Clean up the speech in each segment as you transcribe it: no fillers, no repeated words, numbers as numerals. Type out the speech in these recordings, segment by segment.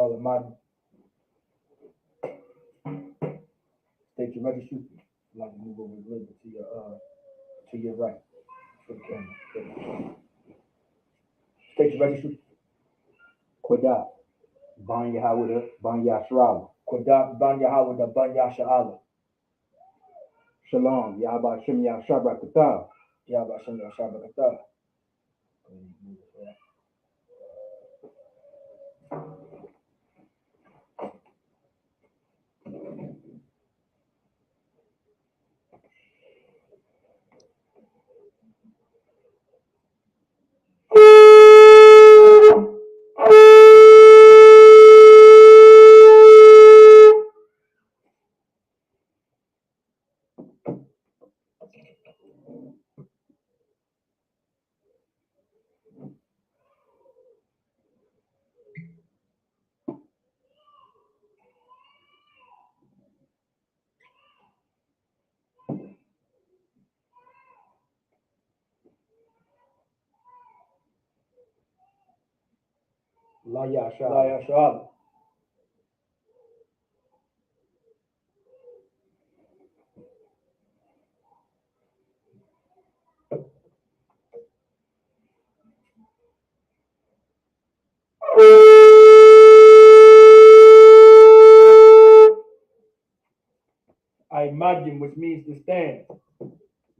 Allah Almighty. State your registry. I'd like to move over a little bit to your right for the camera. State your registry. Quadat, Ban Yahawada, Ban Yashrala. Quadat Ban Yahawada Ban Yasha'ala. Shalom, Yahba Shem Yashabrakata. Yahba Shem Yashabrakata. La Yasha'ala. I imagine, which means to stand.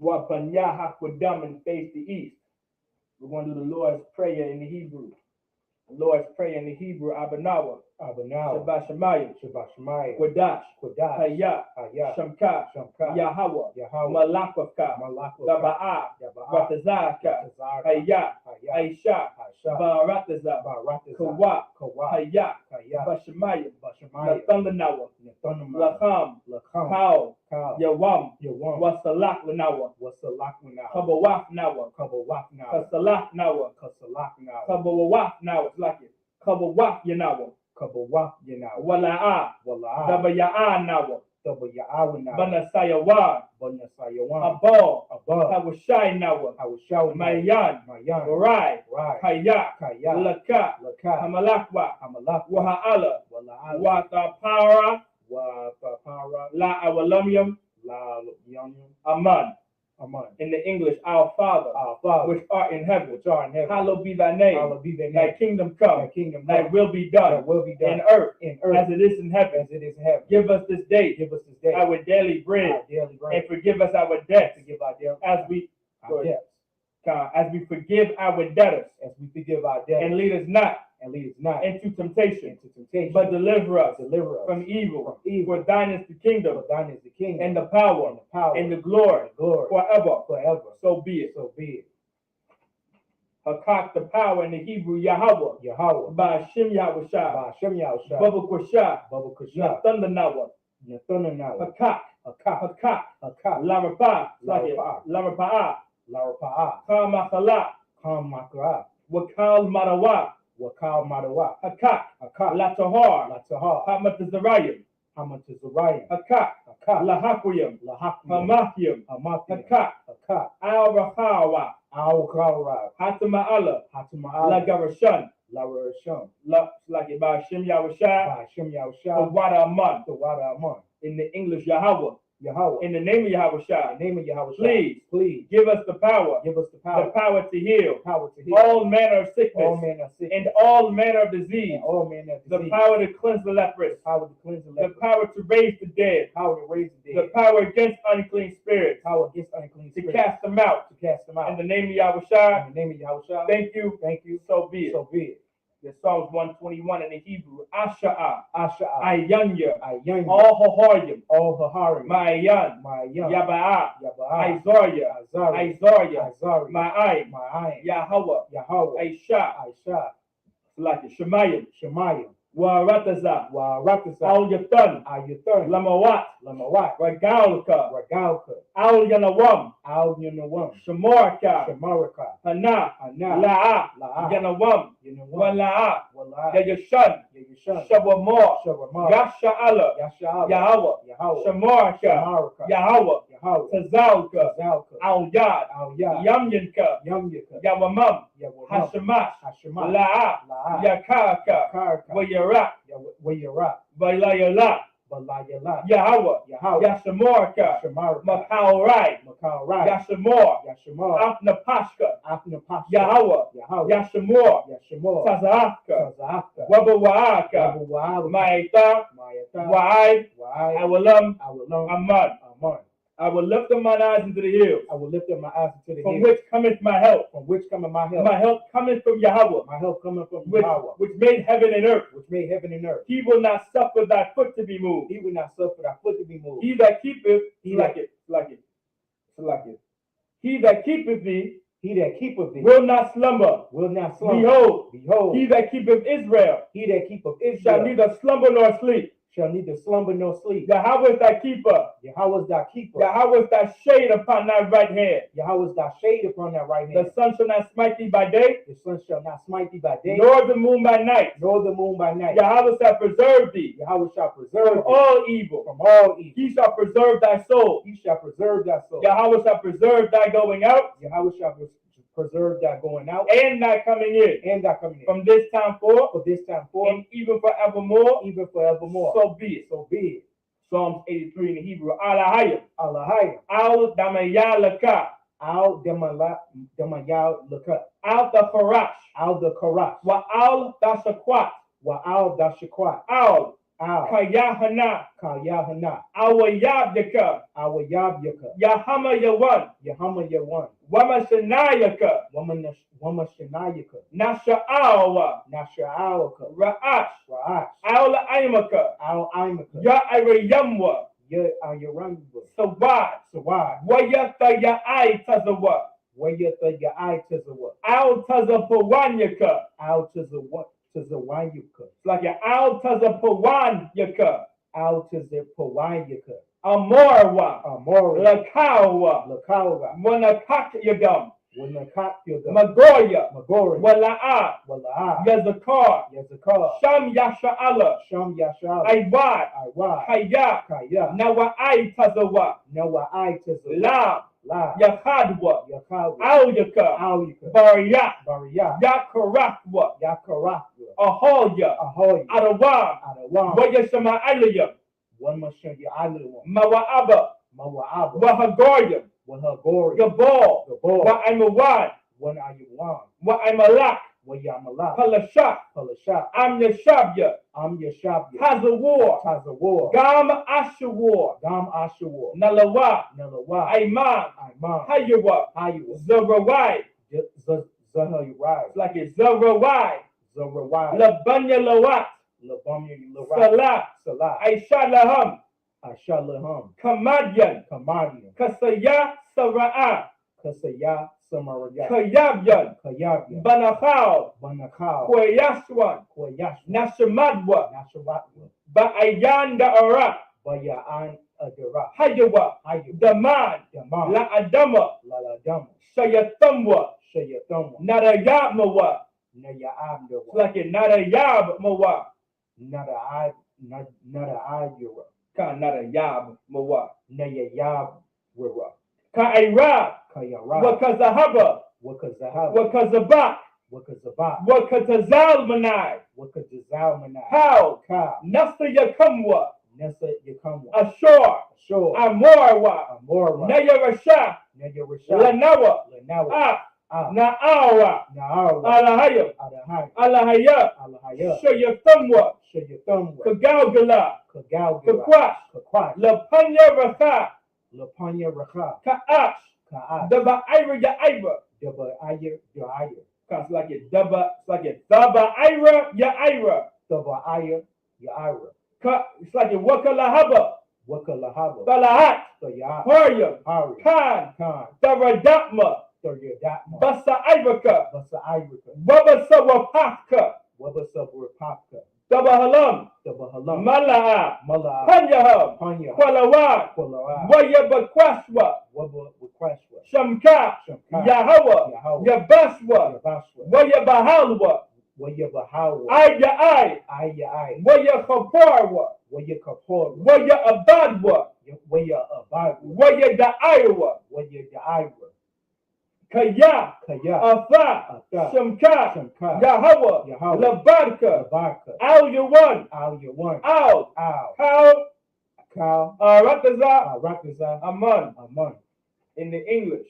Wapanyaha Kwadam and face the east. We're going to do the Lord's Prayer in the Hebrew. The Lord's Prayer in the Hebrew, Abanawa. Shabbat Shemayim. Quadash. Hayah. Shamka. Yahweh. Malakavka. Gaba'ah. Ratazaka. Hayah. Aisha. Barataza. Kawa. Hayah. Bashemayim. Nathanawa. Lacham. Kau. Yawam. Wasalak Lanawa. Kabawaf Nawa. Kasalak Nawa. Kabawaf Nawa. It's like it. Kabawaf Yanawa. Wala'a. Dabaya'a Nawa. Banasayawa. Abal. Hawashai Nawa. Mayan. Warai. Kaya. Laka. Hamalakwa. Waha'ala. Watapara. La Awalamyam. Aman. In the English, our Father, which art in heaven, hallowed be thy name. Thy kingdom come. Thy will be done. In earth, as it is in heaven. Give us this day our daily bread, and forgive us our debts, as we forgive our debtors, and lead us not into temptation, but deliver us from evil. For thine is the kingdom, and the power, and the glory, forever. So be it. Hakak, the power in the Hebrew, Yahweh. Ba'ashem Yahushua. Baba Kusha. Nathanawa. Hakak. Larapa'ah. Kamakala. Wakal Marawa. Hakak. Latahar. Hamatazarayim. Hakak. Lahakuyam. Hamakyam. Hakak. Al-Rahawa. Hatama'ala. Lagarashan. Like it by Shem Yahushua. Wada Aman. In the English, Yahweh. In the name of Yahushua. Please give us the power. The power to heal. All manner of sickness. And all manner of disease. The power to cleanse the leprous. The power to raise the dead. The power against unclean spirits. To cast them out. In the name of Yahushua. Thank you. So be it. The Psalms 121 in the Hebrew. Asha'ah. Ayanya. All Haharim. Ma'ayan. Yaba'ah. Isaiah. Ma'ai. Yahweh. Aisha. Like it. Shemayim. Warataza. Al Yatan. Lamawat. Ragalka. Al Yanawam. Shamarka. Hana. La'a. Yanawam. Wala'a. Yayashan. Shabamor. Yasha'ala. Yahweh. Shamarka. Yahweh. Tazalka. Al Yad. Yamyanka. Yawamam. Hashamash. La'a. Yakaka. Yarak, Wayarak, Balayala, Balayala, Yahweh, Yahweh, Yashamorka, Shamarka, Makaurai, Makarai, Yashamor, Yashamar, Afnapashka, Afnapasha, Yahweh, Yahweh, Yashamor, Yashamor, Tazahaka, Tazahaka, Wabawaaka, Wabawaaka, Maita, Mayata, Wa'ai, Wa'ai, Awalam, Awalum, Amad. Aman. I will lift up mine eyes into the hills, I will lift up my eyes to the from hills, which cometh my help. from which cometh my help. My help cometh from Yahweh, My help cometh from which, Yahweh, which made heaven and earth. which made heaven and earth. He will not suffer thy foot to be moved. He will not suffer thy foot to be moved. He that keepeth, He like that- it, like it, like it. He that keepeth thee He that keepeth thee will not slumber. will not slumber. Behold, Behold, he that keepeth Israel he that keepeth shall Israel neither slumber nor sleep. shall neither slumber nor sleep. Yahweh is thy keeper. Yahweh is thy keeper. Yahweh is thy shade upon thy right hand. Yahweh is thy shade upon thy right hand. The sun shall not smite thee by day, The sun shall not smite thee by day, nor the moon by night. nor the moon by night. Yahweh shall preserve thee Yahweh shall from preserve thee all evil. from all evil. He shall preserve thy soul. He shall preserve thy soul. Yahweh shall preserve thy going out Yahweh shall preserve thy going out and thy coming in. and thy coming in. From this time forth For this time forth, and even forevermore, even forevermore. so be it. So be it. Psalms 83 in the Hebrew. Alahayim. Allahayim. Al damayalaka. Al Demayal Lakat. Al the farash. Al the Karash. Wa al dashakwat. Wa Al Dashakwat. Al Al kayahana. Kayahana. Awayabdika. Our Yabyaka. Yahama yawan. Yahama Yawan. Wamashanayaka. Wamashanayaka. Nasha'awa. Nasha'awaka. Ra'ash. Ra'ash. Al aimaka. Al Imaka. Ya'irayamwa. Yaranba. Sawad. Sawad. Wayata ya'ai tazawa. Wayata Ya'ai Tazawa. Al tazapawanyaka. Al Tazawanyaka. It's like an al tazapawanyaka. Al Tazapawanyaka. Amorwa. Amora. Lakawa. Lakawa. Wanakak yagam. Wanakapyaga. Magoya. Magori. Wala'a. Wala'a. Yazakar. Yazakar. Sham yasha'ala. Sham Yashal. Aiwad. Iwa. Kaya. Kaya. Nawa'ai tazawa. Nawa'ai Tazawa. Lam. La. Yakhadwa. Yakawa. Alyaka. Auyaka. Barya. Bariya. Yakarakwa. Yakarakwa. Ahoya. Ahoy. Adawam. Adawam. Wayashama aliyam. One Mashanya Island. Mawa'aba. Mawa'aba. Wahagoyam. Wahagori. Gabal. Gabor. Wa'imawad. One Ayuwan. Wa'imalak. Wayamala. Palashak. Palasha. Amyashabya. Yashabya. Hazawar. Tazawar. Gam Ashawar. Gam Ashawar. Nalawa. Nalawa. Aiman. Imam. Hayawa. Hayawa. Zarawai. Zaharai. It's like it's Zarawai. Zarawai. Labanya Lawat. Labamya Larai. Salah. Salah. Aisha Laham. Ashalaham. Kamadyan. Kamadian. Kasaya Sara'a. Kasaya Samaraya. Kayabyan. Kayabya. Banakal. Banakal. Kwayashwan. Kwayash. Nashamadwa. Nasharatwa. Ba'ayan Da'ara. Bayaan Adara. Hayawa. Hayu. Daman. Damam. La Adama. Laladam. Shayatamwa. Shayatam. Narayamawa. Nayaam. It's like it Narayamawa. Nada Ayura. Ka Narayamawa. Nayayab Wira. Ka'ira. Kayara. Wakazahaba. Wakazahab. Wakazabak. Wakazaba. Wakatazalmanai. Wakazalmanai. How? Ka. Nasa Yakamwa. Nessa Yakamwa. Ashore. Sure. Amorwa. Amora. Nayarasha. Nayarasha. Lanawa. Lanawa. Na'awa. Na'awa. Alahayam. Adahai. Alahaya. Alahaya. Shayatamwa. Shayatamwa. Kagalgala. Kagalgala. Kakwash. Kakwash. Lapanya Raka. Lapanya Raka. Ka'ash. Ka'ash. Daba Ira Ya'ira. Daba Ayir Ya'ayir. It's like it Daba. It's like it Daba Ira Ya'ira. Daba Ayir Ya'ira. It's like it Wakalahaba. Wakalahaba. Balahat. Sayat. Haryam. Hari. Khan. Khan. Daradatma. Saryadatma. Basa Iraka. Basa Irika. Wabasawapaka. Wabasabur Papka. Dabahalam. Daba Halam. Mala'a. Mala. Panyaham. Panya. Kwalawan. Kwala. Wayabakwashwa. Waba Wakwashwa. Shamka. Shamka. Yahawa. Yahweh. Yabaswa. Yabaswa. Wayabahalwa. Wayabahawa. Aya'ai. Ayai. Wayakhaparwa. Wayakapor. Wayabadwa. Waya Abad. Wayada'irwa. Waya Daira. Kaya, Atha, Shemka, Yahweh, Labadka, Al Yawan, Al, Kal, Rakaza, Aman. In the English.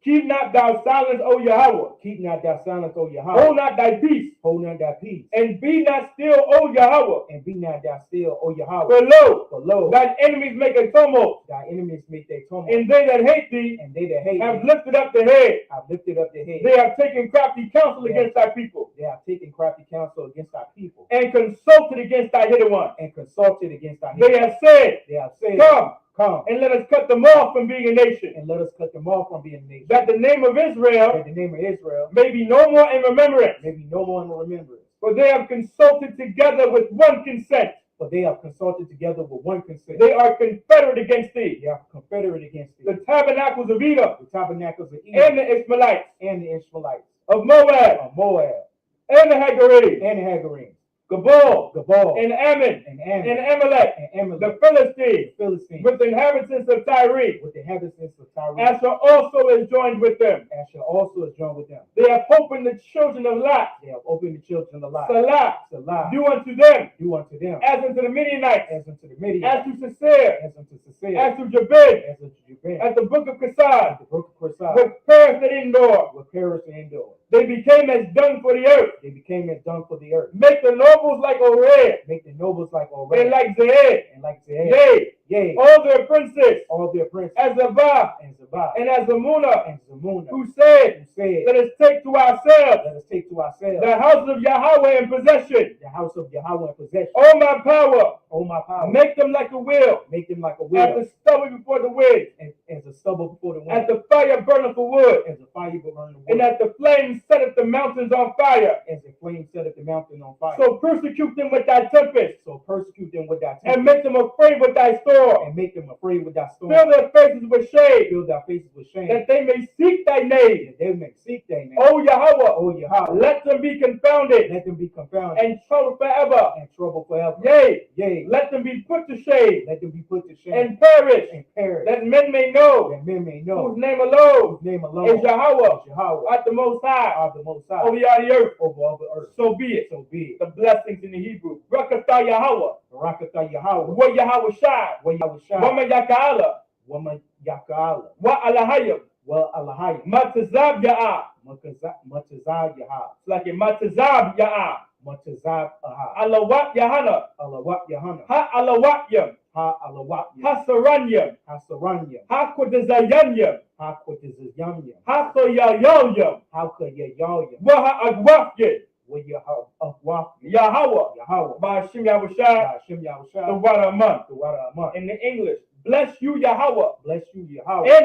Keep not thou silence, O Yahweh. Keep not thy silence, O Yahweh. Hold not thy peace. Hold not thy peace. And be not still, O Yahweh. And be not thou still, O Yahweh. For lo, lo, thy enemies make a tumult. Thy enemies make their tumult. And they that hate thee, have lifted up the head. They have taken crafty counsel against thy people. They have taken crafty counsel against thy people. And consulted against thy hidden one. They have said, Come, and let us cut them off from being a nation. That the name of Israel may be no more in remembrance. For they have consulted together with one consent. They are confederate against thee. The tabernacles of Edom. And the Ishmaelites. Of Moab. And the Hagarenes. Gabal, and Ammon, and Amalek, the Philistines, with the inhabitants of Tyre, Asher also is joined with them. They have opened the children of Lot. Salah, do unto them, as unto the Midianites, as to Sisera, as to Jabin, at the brook of Kasad, with Paris and Endor. They became as dung for the earth. Make the nobles like Oreb. And like Zeed. Yea. All their princes. As Zabah. And as Zamuna. Who said, let us take to ourselves. The house of Yahweh in possession. All my power. Make them like a wheel. At the stubble before the wind. At the fire burning for wood. And at the flames setteth the mountains on fire. So persecute them with thy tempest. And make them afraid with thy storm. Fill their faces with shame. That they may seek thy name. O Yahweh. Let them be confounded. And troubled forever. Yea. Let them be put to shame. And perish. That men may know. Whose name alone is Yahweh. At the Most High. Over the earth. So be it. The blessings in the Hebrew. Rakatha Yahweh. Wa Yahweh Shai. Wama Yaka'ala. Wa Alahayim. Matazab Ya'ah. It's like a Matazab Ya'ah. Alawat Yahana. Ha Alawatyam. Ha Saranyam. Ha Kodazayanyam. Ha Koyayoyam. Wa Ha Agwafyam. Yahweh. Ba'ashim Yahushua. The water month. In the English. Bless you, Yahweh. And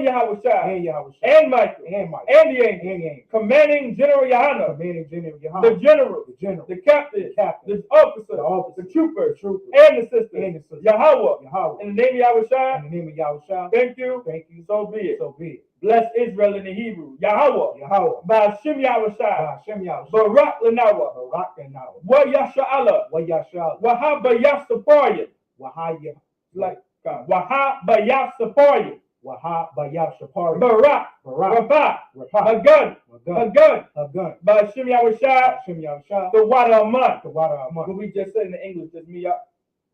Yahushua. And Michael. And the angel. Commanding General Yahana. The general. The captain. The officer. The trooper. And the sister. Yahweh. In the name of Yahushua. Thank you. So be it. Bless Israel in the Hebrew. Yahweh. Ba'ashim Yahushua. Barak Lanawa. Wa Yasha'ala. Waha Bayasapoya. Like Waha Bayasapoya. Barak. Rabah. Hagun. Ba'ashim Yahushua. The water of month. What we just said in the English, just me,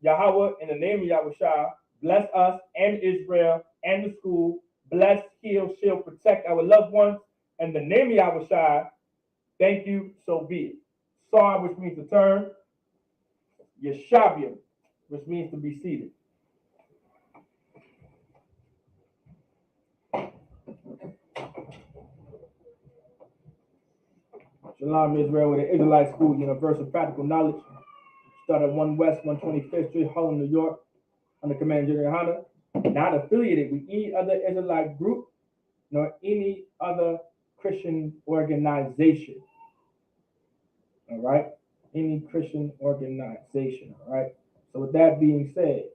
Yahweh, in the name of Yahushua, bless us and Israel and the school. Bless, heal, shield, protect our loved ones. In the name of Yahushua, thank you, so be it. Sar, which means to turn. Yeshabium, which means to be seated. Shalom, Israel, with the Israelite School, Universal Practical Knowledge. Started 1 West, 125th Street, Harlem, New York, under Command General Hunter. Not affiliated with any other Israelite group, nor any other Christian organization. All right? Any Christian organization. All right? So with that being said,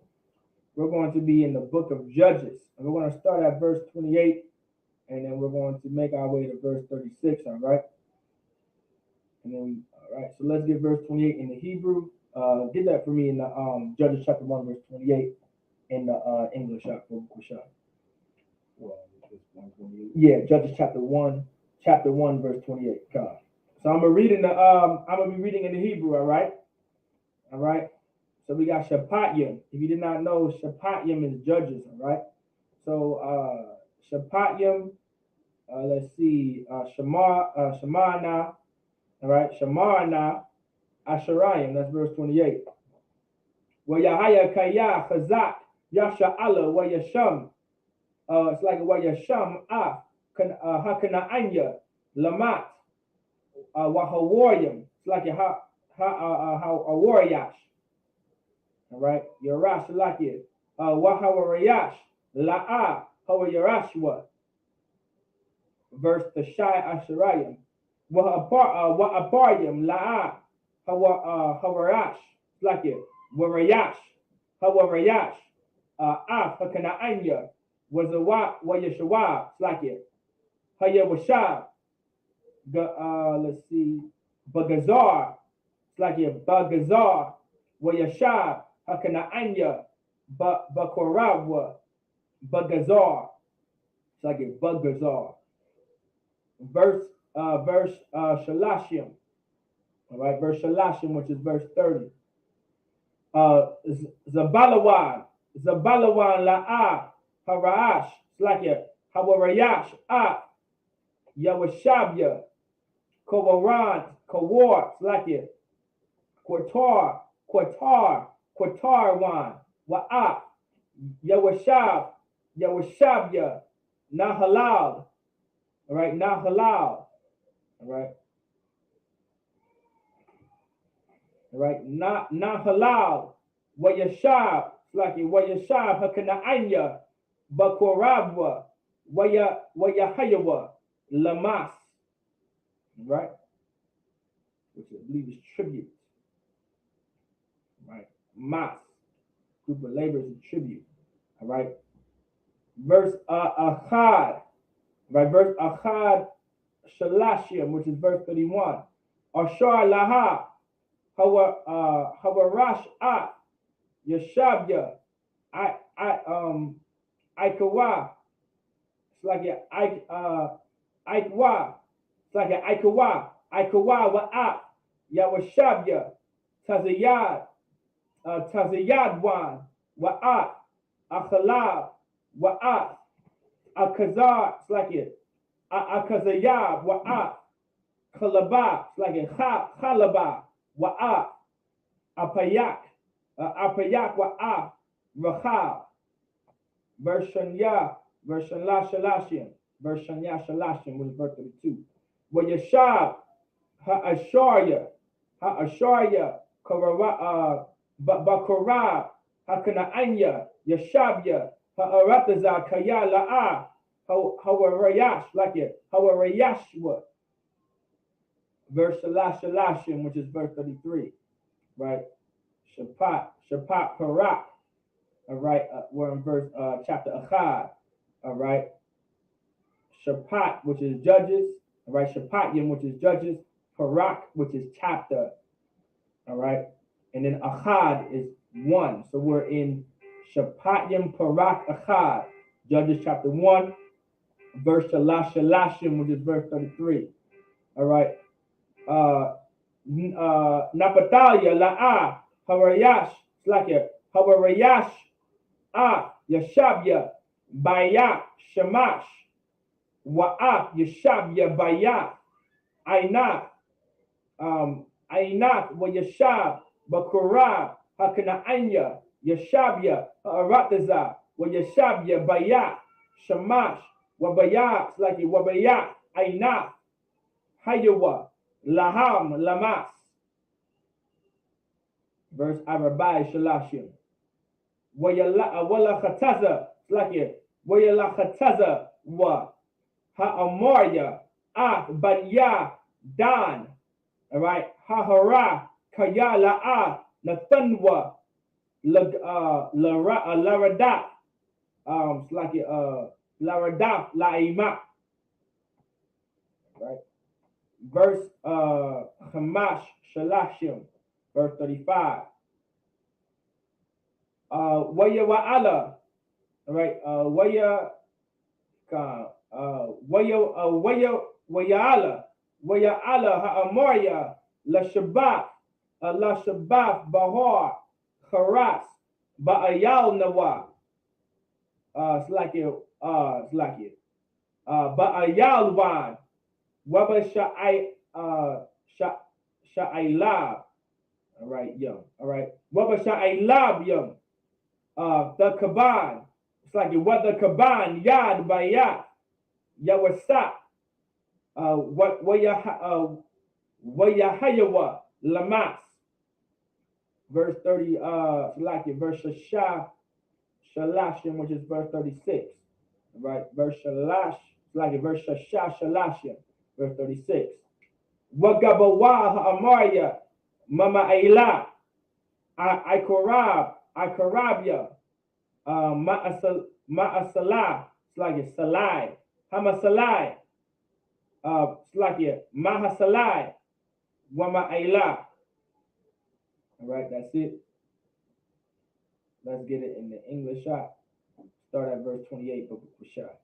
we're going to be in the book of Judges. And we're going to start at verse 28, and then we're going to make our way to verse 36. All right? And then, all right, so let's get verse 28 in the Hebrew. Get that for me in the Judges chapter 1, verse 28 in the English shop. Yeah, Judges chapter 1, chapter 1, verse 28. Come. So I'm gonna read in the I'm gonna be reading in the Hebrew, all right? All right. So we got Shapatyim. If you did not know, Shapatyim is judges, all right? So Shapatyim, let's see, Shamarna, all right, Shamarna, Asherayim, that's verse 28. Wa Yahaya Kaya Chazak Yasha Allah wa Yasham. It's like wa Yasham Hakanaanya Lamat wa Hawariyam. It's like a Wariyash. All right, Yarash like it. Wa Hawariyash La'a Hawa Yarashwa. Verse the Shai Asherayim. Wa Aparyam La'a Hawarash like it. Warayash, Hawarayash, Hakanaanya, Wazawa, Wayashawab, like it. Hayawashab, let's see, Bagazar, like it. Bagazar, Wayashab, Hakanaanya, Bakorawa, Bagazar, like it. Bagazar. Verse Shalashim, all right, verse Shalashim, which is verse 30. Zabalawan La'a Haraash, like it. Hawarayash Yawashabya Kawar, like it. Qatar Qatarwan Wa'at Yawashabya Nahalal. All right, Nahalal. All right. Right, na halal, wa yashab, like it, wa yashab, hakanaanya, bakorabwa, wa yahayawa, lamas, right, which I believe is tribute, right, mas, group of laborers and tribute, all right, verse achad, right, verse achad, shalashim, which is verse 31, ashar laha, Hawarash Yashabya Ikawa. It's like Ikawa. It's like Ikawa Wa'at Yawashabya Tazayadwan Wa'at Akhalab Wa'at Akazar. It's like it Akazayab Wa'at Khalaba. It's like it Khalaba Wa'ah, Apayak Wa'ah, Rachab, Vershanya Shalashim, Vershanya Shalashim, was verse 32. Wa Yashab, Ha'asharya, Bakorab, Hakanaanya, Yashabya, Ha'arataza, Kaya La'ah, Hawarayash, like it, Hawarayashwa. Verse Shalashim, which is verse 33, right? Shapat Parak, all right? We're in verse chapter Achad, all right? Shapat, which is judges, all right? Shapatyim, which is judges. Parak, which is chapter, all right? And then Achad is one. So we're in Shapatyim Parak Achad, Judges chapter 1, verse Shalashim, which is verse 33, all right? Napatalia La'a Hawarayash, it's like a Hawarayash Yashabya Bayak Shamash Wa'at Yashabya Bayak Ainat wa Yashab Bakura Hakanaanya Yashabya Arataza wa Yashabya Bayak Shamash Wabayak, it's like a Wabayak Ainat Hayawa Laham Lamas. Verse Arabai Shalashim. Wala Khataza, like it. Wala Khataza wa Ha'amarya Banya Dan. All right. Hahara Kaya La'a Nathanwa Laradat. It's like it Laradat La'ima. Right. Verse Hamash Shalashim, verse 35. Waya Wa'ala, all right. Wayala Ha'amoria La Shabaf Bahar Haras Ba'ayal Nawa Ba'ayal Wan Waba Sha'ailab. All right, young. All right. Waba Sha'ailab young. The Kaban. It's like what the Kaban Yad Bayat Yawasa. What Wayahayawa Lamas. Verse 30, verse Shalashim, which is verse 36. Right? Verse Shalash, verse Shalashim, verse 36. Wagabawa Ha'amarya Mama Aila Ikarabya Ma'asalah, it's Salai, Hamasalai, Mahasalai, Wama Aila. All right, that's it. Let's get it in the English shot. Start at verse 28, book of Shah.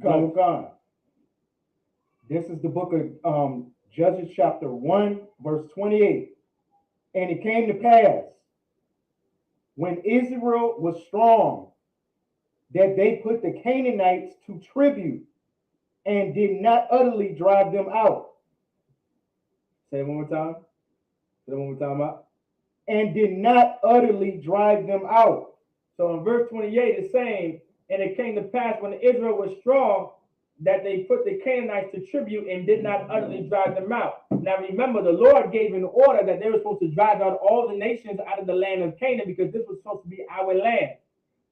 Come. This is the book of Judges chapter 1, verse 28. And it came to pass, when Israel was strong, that they put the Canaanites to tribute and did not utterly drive them out. Say it one more time. And did not utterly drive them out. So in verse 28, it's saying, and it came to pass when Israel was strong, that they put the Canaanites to tribute and did not utterly drive them out. Now remember, the Lord gave an order that they were supposed to drive out all the nations out of the land of Canaan, because this was supposed to be our land.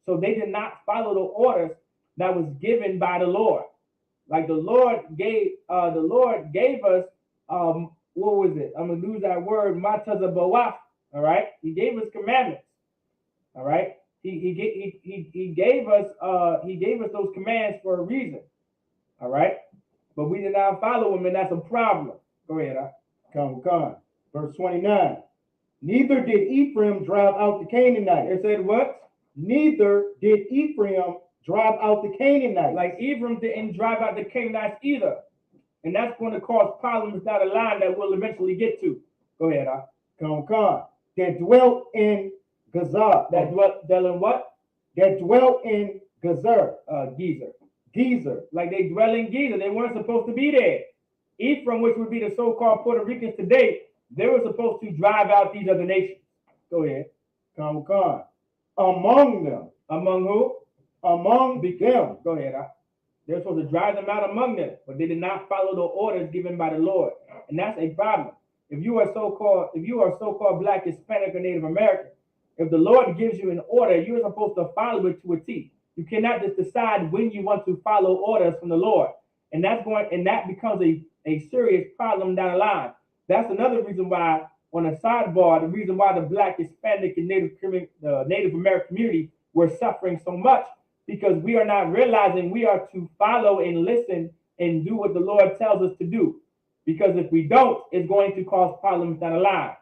So they did not follow the orders that was given by the Lord. Like the Lord gave us, what was it? I'm gonna lose that word, matazabawaf. All right, He gave us commandments. All right, He gave us those commands for a reason. All right, but we did not follow them, and that's a problem. Go ahead. Come. Verse 29. Neither did Ephraim drive out the Canaanites. It said what? Neither did Ephraim drive out the Canaanites. Like Ephraim didn't drive out the Canaanites either. And that's going to cause problems down the line that we'll eventually get to. Go ahead. Come. That dwelt in Gezer. That dwelt in what? That dwelt in Gezer. Gezer. Like they dwell in Gezer. They weren't supposed to be there. Ephraim, which would be the so-called Puerto Ricans today, they were supposed to drive out these other nations. Go ahead. Come. Among them. Among who? Among them. Go ahead. They were supposed to drive them out among them, but they did not follow the orders given by the Lord. And that's a problem. If you are so-called Black, Hispanic, or Native American, if the Lord gives you an order, you're supposed to follow it to a T. You cannot just decide when you want to follow orders from the Lord. And that becomes a serious problem down the line. That's another reason why, on a sidebar, the reason why the Black, Hispanic, and Native American community were suffering so much, because we are not realizing we are to follow and listen and do what the Lord tells us to do. Because if we don't, it's going to cause problems down the line.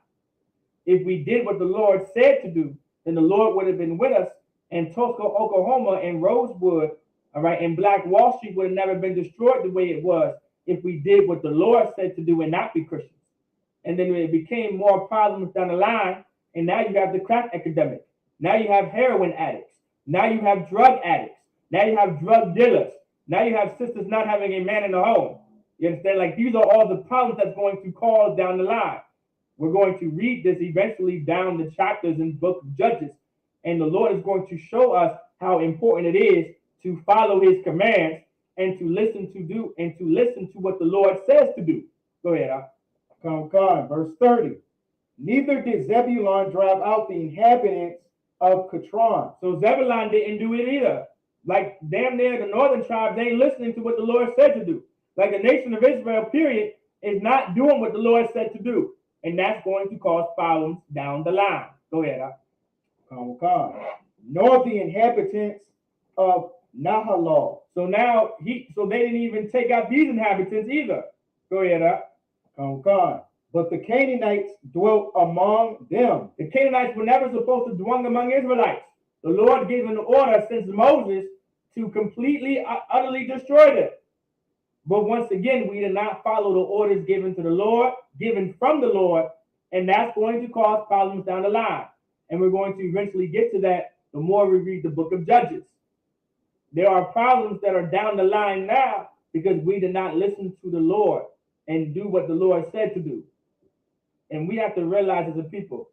If we did what the Lord said to do, then the Lord would have been with us, and Tulsa, Oklahoma, and Rosewood, all right, and Black Wall Street would have never been destroyed the way it was if we did what the Lord said to do and not be Christians. And then it became more problems down the line, and now you have the crack epidemic. Now you have heroin addicts. Now you have drug addicts. Now you have drug dealers. Now you have sisters not having a man in the home. You understand? Like, these are all the problems that's going to cause down the line. We're going to read this eventually down the chapters in the book of Judges, and the Lord is going to show us how important it is to follow His commands and to listen to what the Lord says to do. Go ahead. Come. Verse 30. Neither did Zebulun drive out the inhabitants of Catron. So Zebulun didn't do it either. Like, damn near the northern tribes, they ain't listening to what the Lord said to do. Like, the nation of Israel, period, is not doing what the Lord said to do. And that's going to cause problems down the line. Go ahead. Come. Nor the inhabitants of Nahalal. So now they didn't even take out these inhabitants either. Go ahead. Come. But the Canaanites dwelt among them. The Canaanites were never supposed to dwell among Israelites. The Lord gave an order since Moses to completely, utterly destroy them. But once again, we did not follow the orders given to the Lord, given from the Lord, and that's going to cause problems down the line. And we're going to eventually get to that the more we read the book of Judges. There are problems that are down the line now because we did not listen to the Lord and do what the Lord said to do. And we have to realize as a people,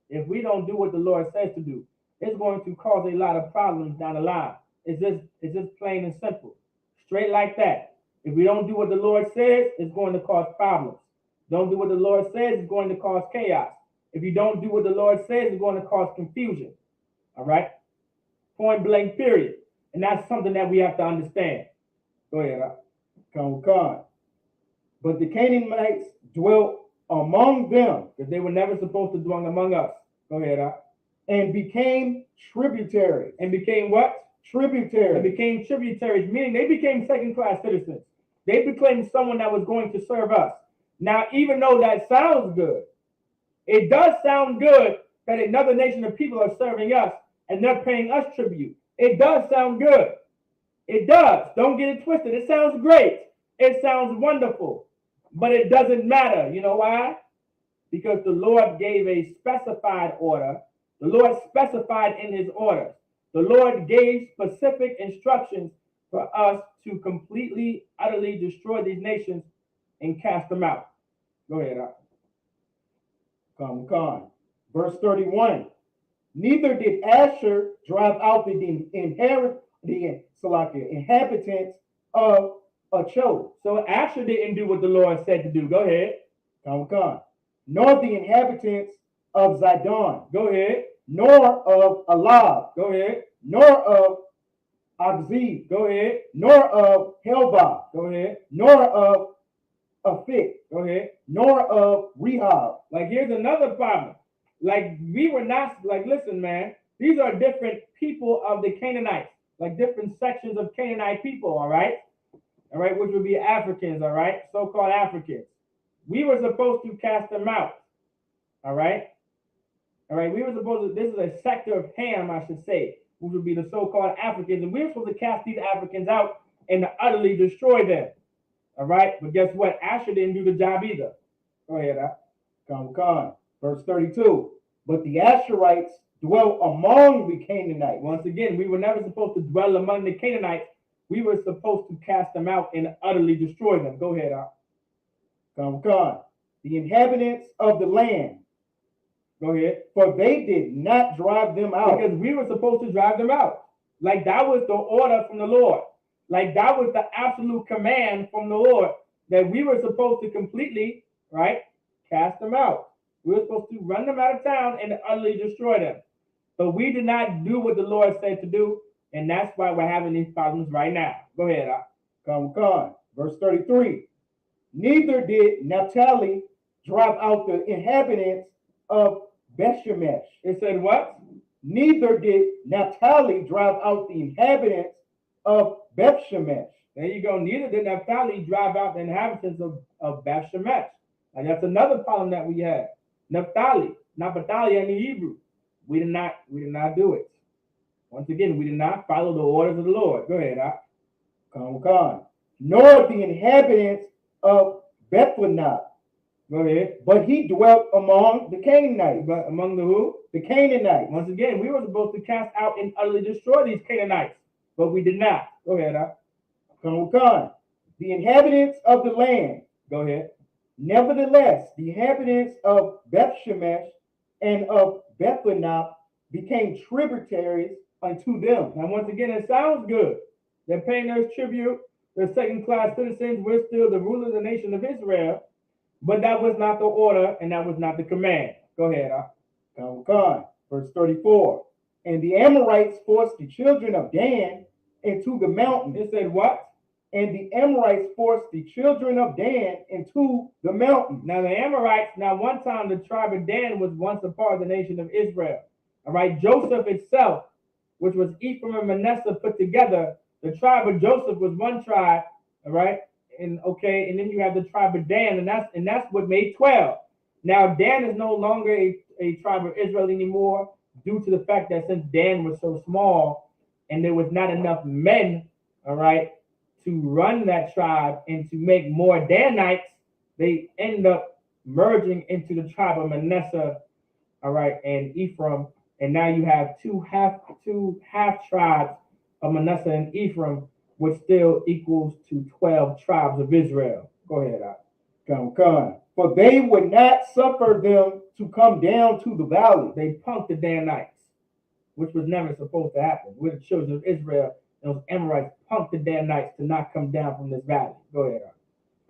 if we don't do what the Lord says to do, it's going to cause a lot of problems down the line. It's just plain and simple. Straight like that. If we don't do what the Lord says, it's going to cause problems. Don't do what the Lord says, it's going to cause chaos. If you don't do what the Lord says, it's going to cause confusion. All right? Point blank, period. And that's something that we have to understand. Go ahead. Come. But the Canaanites dwelt among them, because they were never supposed to dwell among us. Go ahead. And became tributaries. And became what? Tributaries. And became tributaries, meaning they became second-class citizens. They became someone that was going to serve us. Now, even though that sounds good, it does sound good that another nation of people are serving us and they're paying us tribute. It does sound good. It does. Don't get it twisted. It sounds great. It sounds wonderful. But it doesn't matter. You know why? Because the Lord gave a specified order. The Lord specified in his orders. The Lord gave specific instructions for us to completely, utterly destroy these nations and cast them out. Go ahead. Come. Verse 31. Neither did Asher drive out the inhabitants of Acho. So Asher didn't do what the Lord said to do. Go ahead. Come. Nor the inhabitants of Zidon. Go ahead. Nor of Alab. Go ahead. Nor of Akziv. Go ahead. Nor of Helbah. Go ahead. Nor of Afik. Go ahead. Nor of Rehob. Like, here's another problem. Like, we were not, like, listen, man, these are different people of the Canaanites, like different sections of Canaanite people, all right? All right, which would be Africans, all right? So-called Africans. We were supposed to cast them out, all right? All right, we were supposed to, this is a sector of Ham, I should say, which would be the so-called Africans, and we were supposed to cast these Africans out and to utterly destroy them, all right? But guess what? Asher didn't do the job either. Go ahead, Come. Verse 32. But the Asherites dwelt among the Canaanites. Once again, we were never supposed to dwell among the Canaanites. We were supposed to cast them out and utterly destroy them. Go ahead, Come. The inhabitants of the land. Go ahead. For they did not drive them out. Because we were supposed to drive them out. Like, that was the order from the Lord. Like, that was the absolute command from the Lord that we were supposed to completely, right, cast them out. We were supposed to run them out of town and utterly destroy them. But we did not do what the Lord said to do, and that's why we're having these problems right now. Go ahead, Come. Verse 33. Neither did Naphtali drive out the inhabitants of Bethshemesh. It said what? Neither did Naphtali drive out the inhabitants of Bethshemesh. There you go. Neither did Naphtali drive out the inhabitants of Bethshemesh. And that's another problem that we have. Naphtali in the Hebrew. We did not do it. Once again, we did not follow the orders of the Lord. Go ahead, Come. Nor the inhabitants of Bethlehem. Go ahead. But he dwelt among the Canaanites. But among the who? The Canaanites. Once again, we were supposed to cast out and utterly destroy these Canaanites, but we did not. Go ahead, Come. The inhabitants of the land. Go ahead. Nevertheless, the inhabitants of Bethshemesh and of Bethlehem became tributaries unto them. Now, once again, it sounds good. They're paying us tribute. They're second-class citizens. We're still the rulers of the nation of Israel. But that was not the order, and that was not the command. Go ahead, Come. Verse 34. And the Amorites forced the children of Dan into the mountains. It said what? And the Amorites forced the children of Dan into the mountains. Now, the Amorites, one time the tribe of Dan was once a part of the nation of Israel. All right, Joseph itself, which was Ephraim and Manasseh put together, the tribe of Joseph was one tribe, all right? And then you have the tribe of Dan, and that's what made 12. Now, Dan is no longer a tribe of Israel anymore due to the fact that since Dan was so small and there was not enough men, all right, to run that tribe and to make more Danites, they end up merging into the tribe of Manasseh, all right, and Ephraim. And now you have two half tribes of Manasseh and Ephraim, which still equals to 12 tribes of Israel. Go ahead, Al. Come. For they would not suffer them to come down to the valley. They punked the Danites, which was never supposed to happen. We're the children of Israel, and those Amorites punked the Danites to not come down from this valley. Go ahead,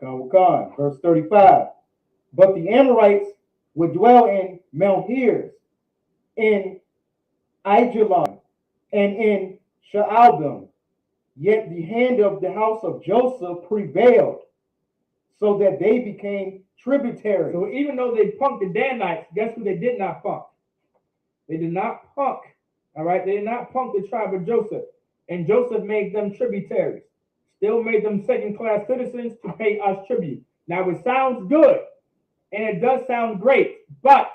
Al. Come. Verse 35. But the Amorites would dwell in Mount Heres, in Aijalon, and in Shaalbim. Yet the hand of the house of Joseph prevailed, so that they became tributaries. So even though they punked the Danites, guess who they did not punk? They did not punk, all right? They did not punk the tribe of Joseph. And Joseph made them tributaries, still made them second-class citizens to pay us tribute. Now, it sounds good, and it does sound great, but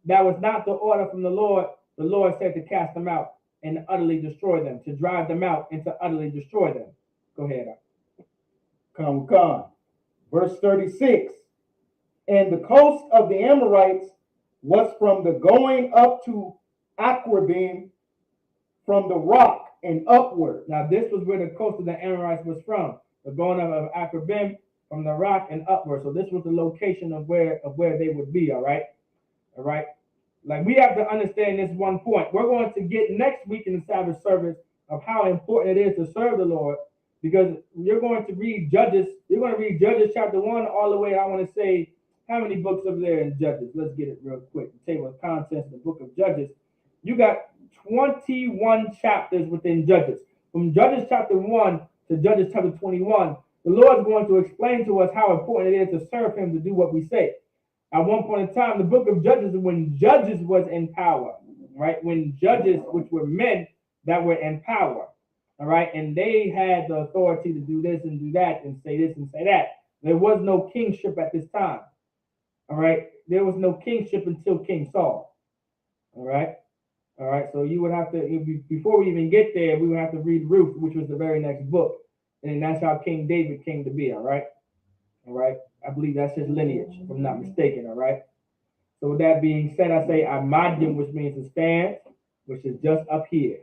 that was not the order from the Lord. The Lord said to cast them out and utterly destroy them, to drive them out and to utterly destroy them. Go ahead. Come. Verse 36. And the coast of the Amorites was from the going up to Aquabim, from the rock and upward. Now, this was where the coast of the Amorites was from, the going up of Aquabim, from the rock and upward. So this was the location of where they would be, all right? All right? Like, we have to understand this one point. We're going to get next week in the Sabbath service of how important it is to serve the Lord, because you're going to read Judges. You're going to read Judges chapter 1 all the way, I want to say, how many books are there in Judges? Let's get it real quick. The table of contents of the book of Judges. You got 21 chapters within Judges. From Judges chapter 1 to Judges chapter 21, the Lord is going to explain to us how important it is to serve him, to do what we say. At one point in time, the book of Judges is when judges was in power, right? When judges, which were men that were in power, all right? And they had the authority to do this and do that and say this and say that. There was no kingship at this time, all right? There was no kingship until King Saul, all right? All right, so you would have to, before we even get there, we would have to read Ruth, which was the very next book. And that's how King David came to be, all right? All right, I believe that's his lineage, if I'm not mistaken, all right? So with that being said, I say Amadim, which means to stand, which is just up here.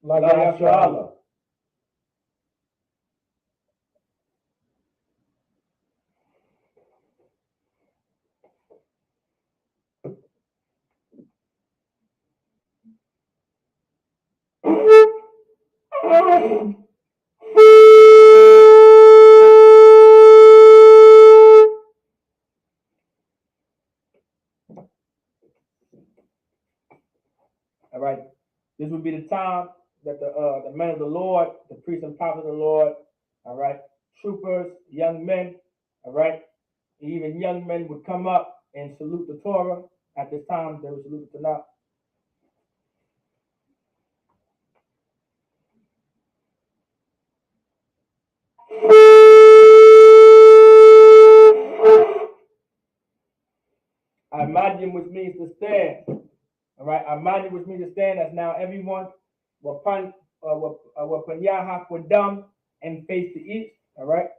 Like Allah. All right, this would be the time that the men of the Lord, the priests and prophets of the Lord, all right, troopers, young men, all right, even young men would come up and salute the Torah. At this time, they would salute the Tanakh. Amadim, which means to stand. All right, Amadim, which means to stand. That's now everyone. Wapan Wadam, and face the east. All right,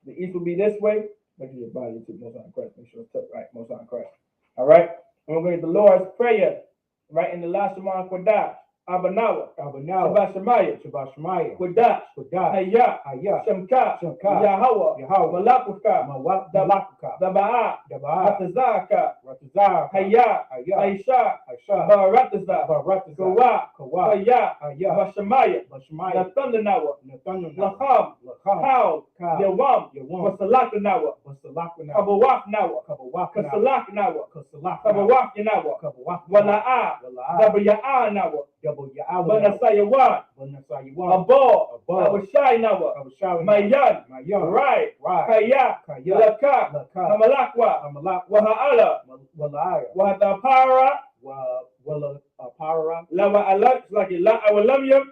the east will be this way. Make sure your body is most on Christ. Make sure it's tucked right, most on Christ. All right, and we're going to get the Lord's prayer right in the last Shema Kodash. Abanawa, Abanawa, Shabashemaya, Shabashemaya, Qudash, Qudash, Hayah, Hayah, Shemka, Shemka, Yahweh, Yahweh, Malakuka, Malakuka, Daba'a, Daba'a, Ratazaka, Ratazar, Hayah, Hayah, Aisha, Aisha, Barataza, Baratazar, Kawa, Kawa, Hayah, Hayah, Bashemaya, Bashemaya, Nathanawa, Nathanawa, Lacham, Lacham, Kal, Kal, Yawam, Yawam, Wasalakanawa, Wasalakanawa, Kabawaknawa, Kabawaknawa, Kasalaknawa, Kasalaknawa, Kabawaknawa, Kabawaknawa, Wala'a, Wala'a, Dabaya'anawa, Dabayawa, Banasayawan, Banasayawan, Abba, Abba, Abashaynawa, Abashawa, Mayan, Mayan, Rai, Rai, Kaya, Kaya, Laka, Laka, Kamalakwa, Amalak, Waha'ala, Walaya, Wahatapara, Wala Apara, Lawa Alak, like La Awalamyam,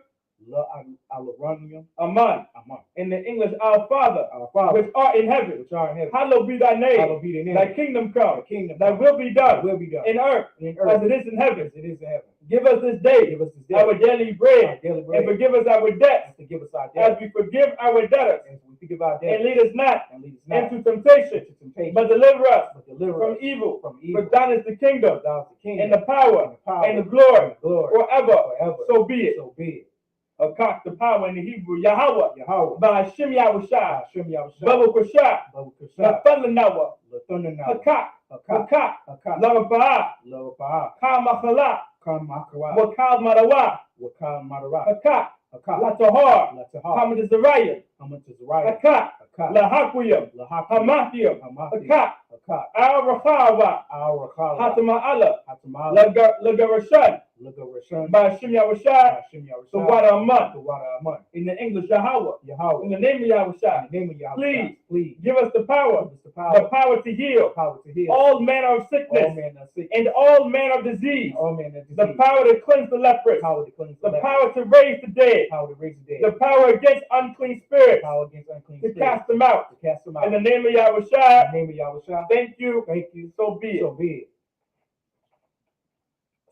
La Alaranium, Aman. Aman. In the English, our Father, Father, which art in heaven, which art in heaven, hallowed be thy name. hallowed be thy name. Thy kingdom come. Thy kingdom Thy come. will be done. Thy will be done in earth in as earth it is in heaven. as it is in heaven. Give us this day Give us this day our daily our bread, daily and bread, forgive us our debts and forgive us our as debts, we forgive our debtors. as we forgive our And debts, lead us not and lead us not into temptation, into temptation, but deliver us but deliver from us evil. from For evil. thine is the kingdom, Thou art the kingdom, and the power, and the power, and the glory, and the glory, forever. forever. So be it. So be it. Akak, the power in the Hebrew, Yahweh, Yahweh, Ba'ashim Yahushai, Hashem Yahushua, Babu Kushai, Babu Kushah, Nathanawa, Lathanawa, Hakak, Hakak, Hakak, Hakak, Lavapa'a, Lavapa'a, Kamakala, Kamakara, Wakal Marawa, Wakal Madara, Hakak, Hakak, Latahar, Latahar, Hamadazariah, Hamatazariah, Hakak, Hakak, Lahakuyam, Lahak, Hamathiam, Hamathi, Hakak, Hakak, Al-Rahawa, Al-Rakhala, Hatama'ala, Hatamala, Lagarashan, Lagarashan, Ba'ashim Yahushai, Hashem Yahushua, the water Aman. the water Aman, In the English, Yahweh. In Yahweh, the name of Yahushai, in the name of Yahweh, please please give us the power, give us the power to heal to heal all manner of all sickness men that sick, and all manner of disease, all men that the disease, power to cleanse the leprous, power to cleanse the the leper, power to raise the dead, power to raise the the dead, power against unclean spirits, power against unclean to spirits, cast them out. to cast them out. In the name of In Yahushua, the name of Yahweh, thank you, so be it. so be it.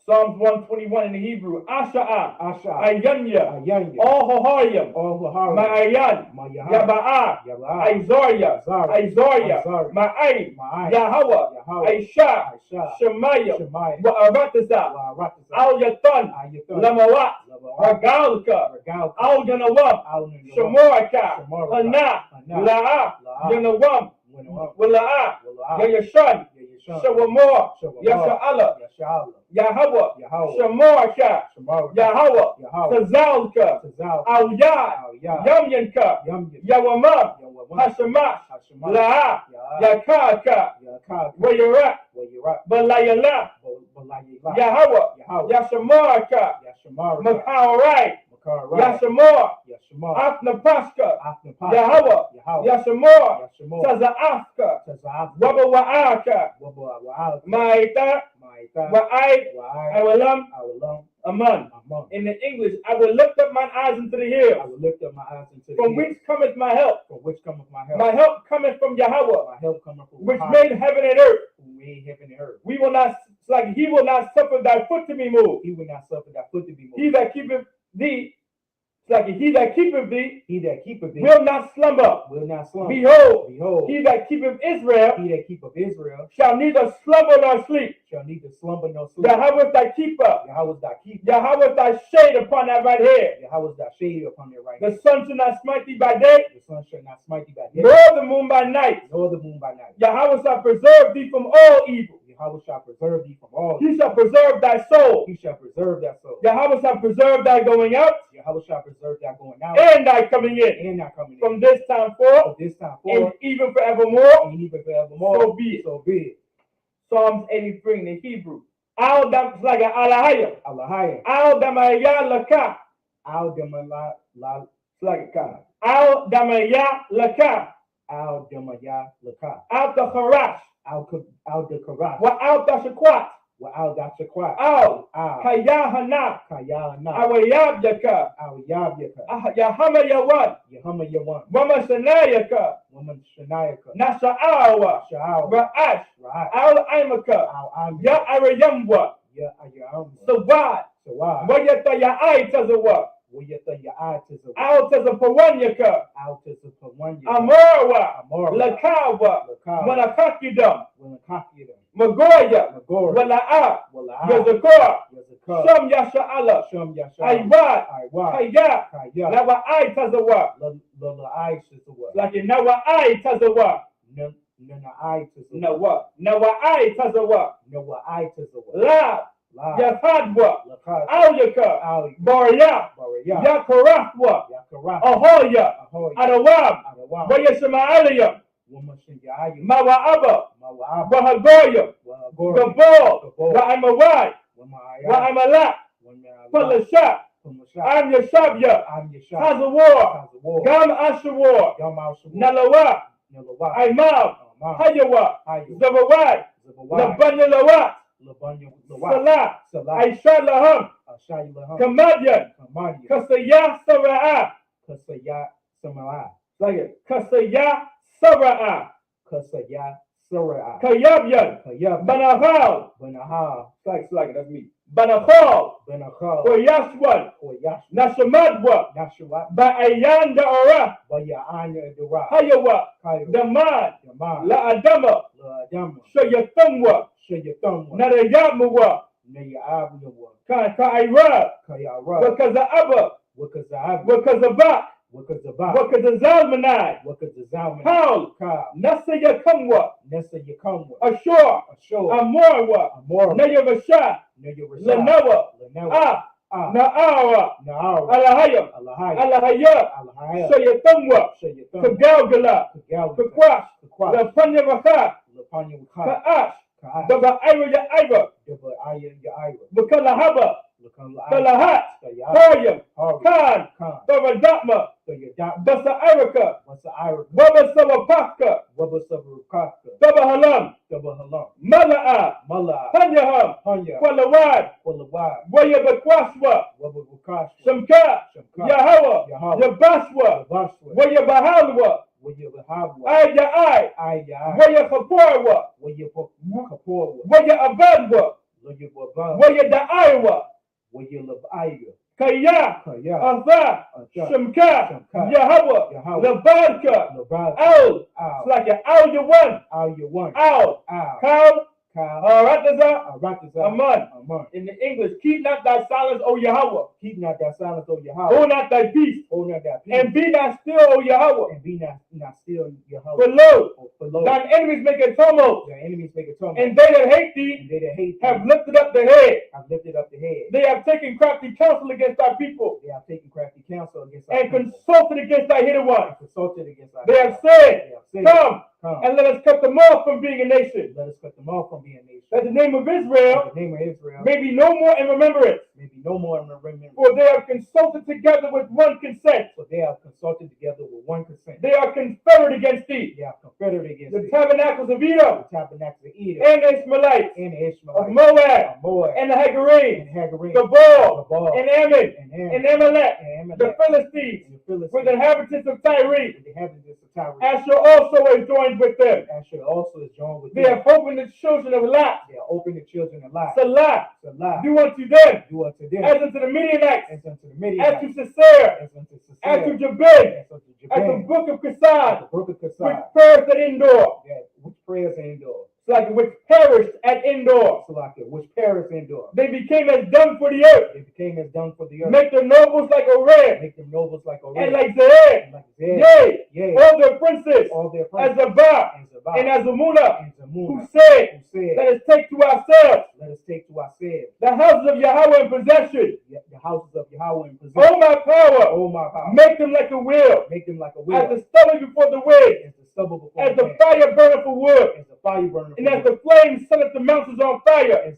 Psalms 121 in the Hebrew, Asha'a, Asha, Ayanya, Ayanya, all Hohayim, all Lahara, Ma'ayan, Mayaha, Yaba'a, Yaba'a, Isaiah, Isaiah, Ma'ayin, Ma'ai, Yahweh, Yahweh, Aisha, Aisha, Shemaiah, Shemaiah, Wa'arataza, Wa'aratazah, Al-Yatan, Ayathan, Lamawat, Lamawat, Ragalka, Regalka, Al-Ganawam, Al-Nanawam, Shemoraka, Shemoraka, Hana, Hana, La'a, La'a, Yanawam, Winawam, Wila'a, Wila'a, Yayashan, Yayashan, Shawamor, Shawamor, Yasha'ala, Yasha'ala, Yahweh, Yahweh, Shemoraka, Shemoraka, Yahweh, Yahweh, Tazalka, Tazal, Al-Yad, Al-Yad, Yamyanka, Yamyan, Yawamah, Yawamah, Hashemash, Hashemah, La'a, Ya'ah, Yakaka, Yakaka, Wayarat, Wayirat, Balayala, Balayila, Yahweh, Yahweh, Yashamaraka, Yashamaraka, Makarai, Makarai, Yashamor, Yashamar, Afnapaska, Afnapah, Yahweh, Yahweh, Yashamor, Yashamor, Taza'afka, Tazaf, Wabawa'aka, Wa'al, Ma'ita, Ma'ita, Wa'ai, Wa'ai, Awalam, Awalam, Aman. Amon. In the English, I will lift up mine eyes into the I hills, will lift up my eyes into the from hills, whence cometh my help. from which cometh my help. My help cometh from Yahweh, My help cometh from which high, made heaven and earth. who made heaven and earth. We will not, it's like he will not suffer thy foot to be moved. He will not suffer thy foot to be moved. He that keepeth thee, it's like he that keepeth thee He that keepeth thee will not slumber. will not slumber. Behold, Behold, he that keepeth Israel he that keepeth Israel shall neither slumber nor sleep. shall neither slumber nor sleep. Yahweh is thy keeper. Yahweh is thy keeper. Yahweh is thy shade upon thy right head. Yahweh is thy shade upon their right The hand. sun shall not smite thee by day, The sun shall not smite thee by day, nor the moon by night. nor the moon by night. Yahweh shall preserve thee from all evil. Yahweh shall preserve thee from all He evil. shall preserve thy soul. He shall preserve thy soul. Yahweh shall preserve thy going out Yahweh shall preserve thy going out and thy coming in. and thy coming in. From this time forth From this time and forth even forevermore. and even forevermore. So be it. So be it. Psalms 83 in the Hebrew. Al dam like alahaya. Alahaya. Al damaya laka. Al damala la Slagaka. Al damaya laka. al damaya laka. Al takharash. Al dekarash. Wa al tashakwat. Wa al dachakwat. Al Al kayahana. kayana. Awayabyaka. Al yabyaka. Yahama yawan. Yahama yawan. Wama shanayaka. Woman shanayaka. Nasha'awa. Sha'aw. Ra'ash. Ra'ash. Al aimaka. Al am. Ya arayamwa. Ya ayam. Sawad. Sawad. Wayata ya ay tazawa. Altazapawanyaka, Amarwa, Lakawa, Manakakidam, Magoya, Wala'a, Yazakor, Sham Yasha Allah, Aibat, Kaya, Nawa I Tazawa, like in Nawa I Tazawa, Nawa I Tazawa, La, Yakadwa, Alyaka, Barya, Yakarahwa, Ahoya, Adawab, Wayashama'aliyah, Mawa'aba, Wahagoya, Gabal, Wa'amawai, Wa'amala, Palasha, I'm Yashabya, Hazawar, Gam Ashawar, Nalawa, Imam, Hayawa, Zabawai, Labanalawat, Salah, Aisha Laham, Kamadian, Kasaya Sara'a, like it, Kasaya Sara'a, Kayabyan, Banahal, like it, that's me. Banachal, or Yashwan, Nashamadwa, Ba'ayan Da'ara, Hayawa, Daman, La Adama, Shayathamwa, Nadayamuwa, Ka'ira, Wakaza'aba, Wakazabak, Wakazazalmanai, Haul, Nasayakamwa, Ashur, Amorwa, Nayavasha, Lanawa, Na'ara, Alahaya, Shayatamwa, Kagalgala, Kakwash, Lapanyavaha, Ka'ash, Daba Ira, Bakalahaba, Kalahat, Haryam, Khan, Baradatma, Basa Irika, Baba Sabapaka, Baba Halam, Mala'a, Hanyaham, Walawad, Waya Bakwaswa, Shamka, Yahawa, Yabaswa, Waya Bahalwa, Ayya Waya Kaporwa, Waya Abadwa, Waya Da'aywa, Kaya, Ava, Shamka, Yahawa, Labarka, Al, it's like an Al you one, Al, Kal, Arataza, Aman. In the English, keep not thy silence, O Yahweh. Keep not thy silence, O Yahweh. Hold not thy peace. Hold not thy peace. And be not still, O Yahweh. And be not still, Yahweh. For lo, thine enemies make a tumult. And they that hate thee, have lifted up the head. They have taken crafty counsel against thy people. And consulted against thy hidden ones. They have said, Come, and let us cut them off from being a nation. That the name of Israel may be no more in remembrance. For they have consulted together with one consent. They are confederate against thee. The tabernacles of Edom, and the Ishmaelites, of Moab, and the Hagarenes, Gabal, and Ammon, and Amalek, the Philistines, with the inhabitants of Tyre. Asher also is joined with them. They have opened the children of Lot. Salah, do unto them as unto the Midianites, as to Sisera, as to Jabin, as the book of Kasad, which perished at Endor. Which perished at Endor. They became as dung for the earth. Make their nobles like a ram. And like Zered. Yea, all their princes, as Zabah and as Amuna, who said, Let us take to ourselves the houses of Yahweh in possession. Oh my power, make them like a wheel, as the stubble before the wind, as the fire burneth for wood, and as the flame setteth the mountains on fire.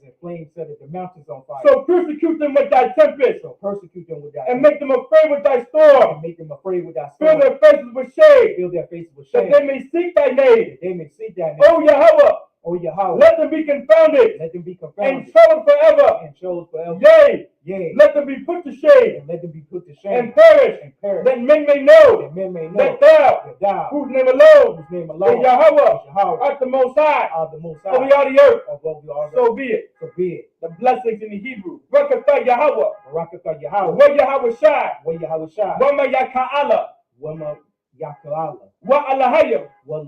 So persecute them with thy tempest, and make them afraid with thy storm. Fill their faces with shade, that they may seek thy name. O Yahweh, let them be confounded, and troubled forever. Yea, let them be put to shame, and perish perish. That men may know That men may know that thou, that thou, whose name alone whose name is alone Yahweh, is Yahweh, art the Most High, are the Most over High, all the earth. above the earth. So be it. So be it. The blessings in the Hebrew. Barakatah Yahweh. Barakatah Yahweh. Wa Yahweh Shai. Wa Yahweh Shai. Wa ma Yaka'ala. Wa ma Yaka'ala. Wa Alahayim. Wa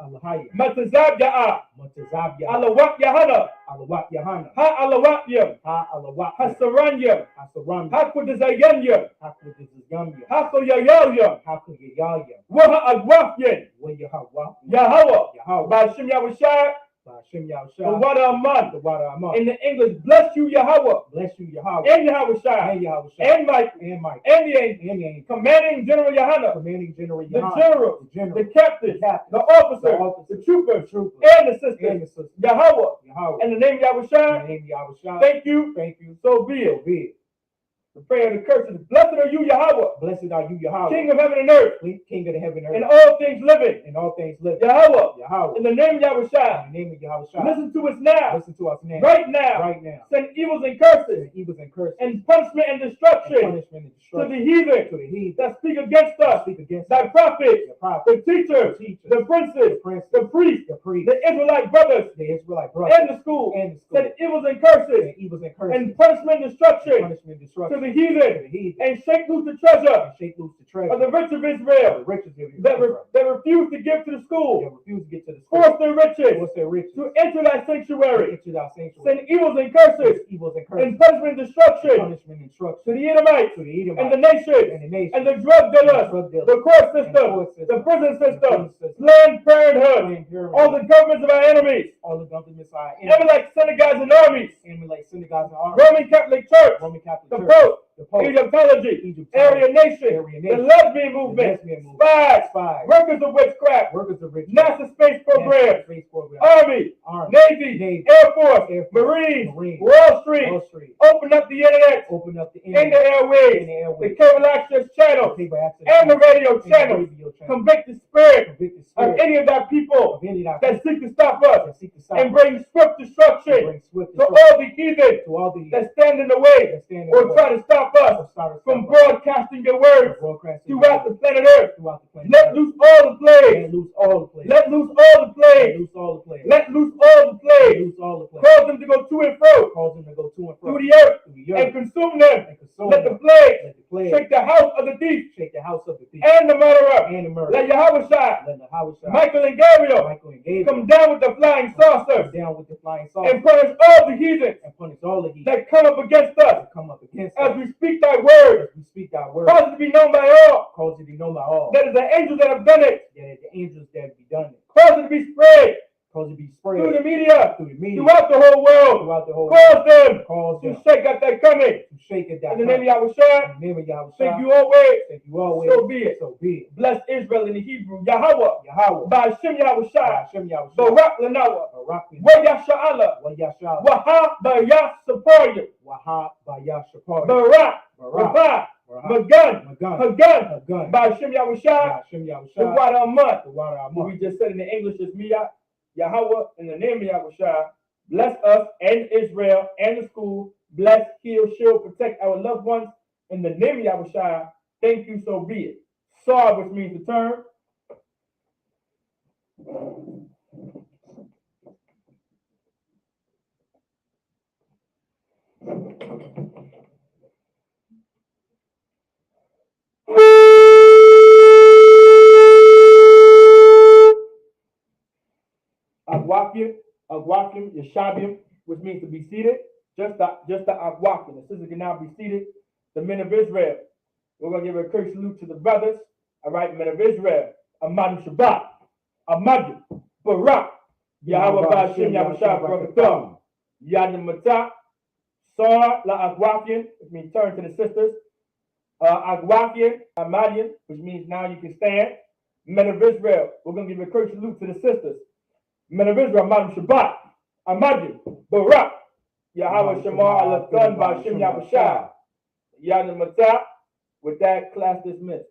Alahayim. Matazab Ya'ah. Matazab Yahweh. Alawat Yahana. Alawat Yahana. Ha Alawatiyam. Ha Alawat. Hasaranyam. Hasaranyam. Ha Kudazayanyam. Ha Kudazayanyam. Ha Koyayayam. Ha Koyayayam. Wa Agwafyan. Wa Yahweh. Yahweh. Yahweh. By Shem Yahweh Shai. Shem Yahweh The Shai. water Aman. The water Aman. In the English, bless you Yahweh. Bless you Yahweh. And Yahweh Shai. And Yahweh Shai. And Mike. And Mike. And the angel. And the angel. Commanding General Yahana. Commanding General The Yahana. general. The general. The captain. The The officer. The officer. The trooper. The trooper. And the sister. And the sister. Yahweh. Yahweh. In the name of Yahweh In Shai. the name of Yahweh Shai. Thank you. Thank you. So be So it. be it. The prayer of the curses. Blessed are you, Yahweh. Blessed are you, Yahweh. King of heaven and earth. King of the heaven and And earth. all things living. And all things living. Yahweh. Yahweh. In the name of Yahweh Shai. In the name of Yahweh Shai. Listen to us now. Listen to us now. Right now. Right now. Send evils and curses. And evils and curses. And punishment and And destruction. punishment and To destruction. the heathen. To the heathen. That speak against us. Speak against Thy us. prophets. The prophets. The teachers. The teachers. The princes. The princes. The priests. The priests. The Israelite brothers. The Israelite brothers. And the school. And the school. Send evils and curses. And evils and curses. And punishment and destruction. Punishment and To destruction. the To heathen. the heathen. And shake loose the treasure And shake loose the treasure. of the rich of The Israel. riches of That that refuse to give to the They school. refuse to get to the school. Force their riches. Force their riches. To enter thy sanctuary. Into thy sanctuary. Send evils and curses. Evils and curses. And punishment and destruction. Punishment and To destruction. the Edomites. To the Edomites. And the nations. And the nation. And the drug dealers. drug dealers. The court And the system. court system. The prison The system. prison system. Planned Parenthood. Planned Parenthood. All the governments of our enemies. All the governments are Amalek synagogues and armies. like synagogues and armies. Roman Catholic Church. Roman Catholic The Church. Pope. The Pope. Egyptology. Aryan Nation. Aryan The Nation. lesbian movement. lesbian movement. Spies. Spies. Workers of witchcraft. Workers of rich. NASA space program. Space program. Army. Army. Navy. Navy. Air Force. Air Force. Marines. Marines. Wall Street. Wall Street. Open up the internet. Open up the In the internet. airways. In the The airways. cable access channel. Cable access And the channel. radio And the channel. radio channel. Convict the spirit Convict the of spirit any of thy people of any of our that people seek to stop us that seek to stop and us. bring swift destruction Bring swift to destruction all the heathen to all the that stand in the way that stand in or the way try to stop or us start us from stop us broadcasting your words from broadcasting throughout the planet Earth. throughout the planet. Let loose all the Let plagues. loose all the plagues. Let loose all the Let plagues. loose all the plagues. Let loose all the Let plagues. loose all the plagues. Cause them to go to and fro Cause them to go to and fro through the earth through the and earth consume them. and consume Let the them. plagues Let the plague shake the house of the thief shake the house of the thief and the murderer. and the murderer. Let Yahweh Shai, Let the house of Michael and Gabriel Michael and Gabriel come down with the flying saucers down with the flying saucer and punish all the heathens and punish all the heat that come up against us that come up against as us we speak thy word. as we speak thy word. Cause it to be known by all Cause it to be known by all that is the angels that have done it. that the angels that be done it. Cause it to be spread Cause it to be through spread the media through the media throughout the whole world. throughout the whole Cause them Cause to them shake at that coming. to shake it down. In the name of Yahweh Shai, In the name of Yahweh thank Shai. you always. Thank you always. So be it. So be it. Bless Israel in the Hebrew. Yahweh. Yahweh. By Shem Yahweh Shai. Hashem Yahweh Shai. Barak Lanawa. Barak Wa Yasha'ala. Wa Yashah. Waha Bayah Saparia. Waha Bayashapar. Barak. Barak. Rabah. Barak. Magan. Magan. Hagan. Magan. By Shem Yahweh Shai. Hashem Yahweh The Shai. water Amman. The water What we Amon. just said in the English is Miyah. Yahweh in the name of Yahweh Shai. Bless us and Israel and the school. Bless, heal, shield, protect our loved ones. In the name of Yahweh Shai. Thank you, so be it. Sar, which means to turn. Agwakim, Yeshabiim, which means to be seated. Just the Agwakim. The sisters can now be seated. The men of Israel. We're going to give a quick salute to the brothers. All right, men of Israel. Ahmad Shabbat. Ahmad Barak. Yahweh Ba'ashem Yahweh Shai Barakatam. Yadim Matah. Sar La Agwakim, which means turn to the sisters. Agwakim, Ahmadian, which means now you can stand. Men of Israel. We're going to give a quick salute to the sisters. Men of Israel, Ahmad Shabbat. Ahmad Barak. Yahweh Shemar Al-Athan Ba'ashem Yahweh Shai. Yadim Matah. With that, class dismissed.